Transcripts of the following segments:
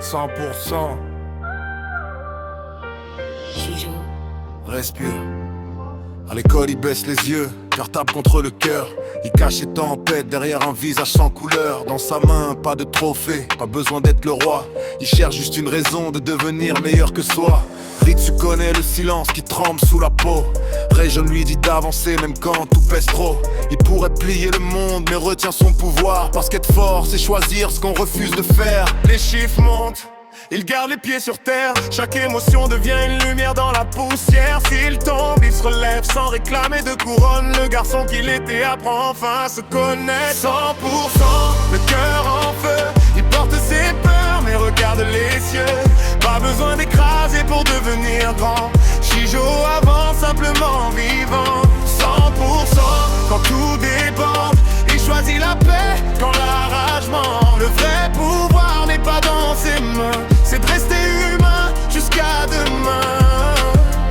100%. Chijo. Respire. À l'école, il baisse les yeux, cartable contre le cœur. Il cache ses tempêtes derrière un visage sans couleur. Dans sa main, pas de trophée, pas besoin d'être le roi. Il cherche juste une raison de devenir meilleur que soi. Ritsu connaît le silence qui tremble sous la peau. Région lui dit d'avancer même quand tout pèse trop. Il pourrait plier le monde mais retient son pouvoir. Parce qu'être fort c'est choisir ce qu'on refuse de faire. Les chiffres montent, il garde les pieds sur terre. Chaque émotion devient une lumière dans la poussière. S'il tombe, il se relève sans réclamer de couronne. Le garçon qu'il était apprend enfin à se connaître. 100%, le cœur en feu. Il porte ses peurs mais regarde les cieux. Pas besoin d'écraser pour devenir grand. Chijo avance simplement vivant. 100% quand tout déborde. Il choisit la paix quand la rage ment. Le vrai pouvoir n'est pas dans ses mains, c'est de rester humain jusqu'à demain.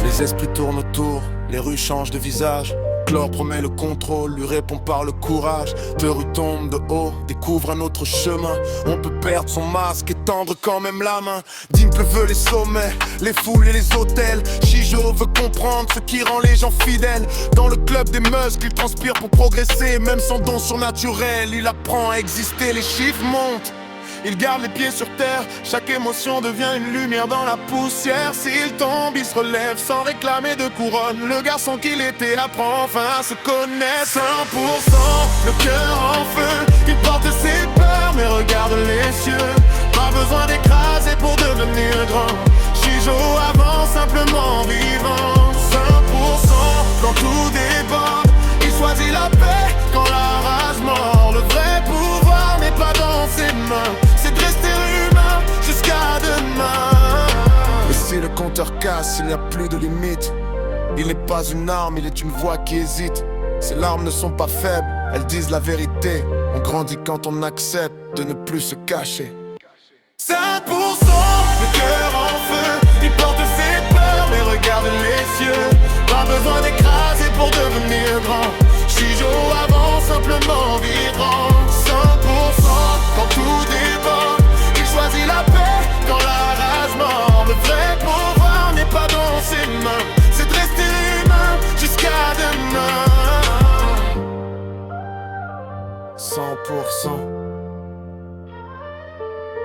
Les esprits tournent autour, les rues changent de visage. Chlore promet le contrôle, lui répond par le courage. Deux rues tombent de haut, découvre un autre chemin. On peut perdre son masque et tendre quand même la main. Dimple veut les sommets, les foules et les hôtels. Chijo veut comprendre ce qui rend les gens fidèles. Dans le club des muscles, il transpire pour progresser. Même sans don surnaturel, il apprend à exister. Les chiffres montent, il garde les pieds sur terre. Chaque émotion devient une lumière dans la poussière. S'il tombe, il se relève sans réclamer de couronne. Le garçon qu'il était apprend enfin à se connaître. 100%, le cœur en feu. Il porte ses peurs mais regarde les cieux. Pas besoin d'écraser pour devenir grand. Chijo avance simplement vivant. 100% quand tout déborde. Il choisit la paix quand la rage mord. Le vrai pouvoir n'est pas dans ses mains, c'est de rester humain jusqu'à demain. Et si le compteur casse, il n'y a plus de limite. Il n'est pas une arme, il est une voix qui hésite. Ces larmes ne sont pas faibles, elles disent la vérité. On grandit quand on accepte de ne plus se cacher. 5%, le cœur en feu. Il porte ses peurs mais regarde les cieux. Pas besoin d'écraser pour devenir grand. Chijo avance simplement vivant. 100% quand tout déborde. Il choisit la paix quand la rage mord. Le vrai pouvoir n'est pas dans ses mains, c'est de rester humain jusqu'à demain. 100%.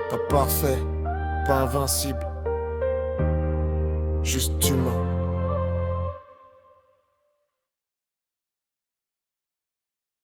Pas parfait, pas invincible, juste humain.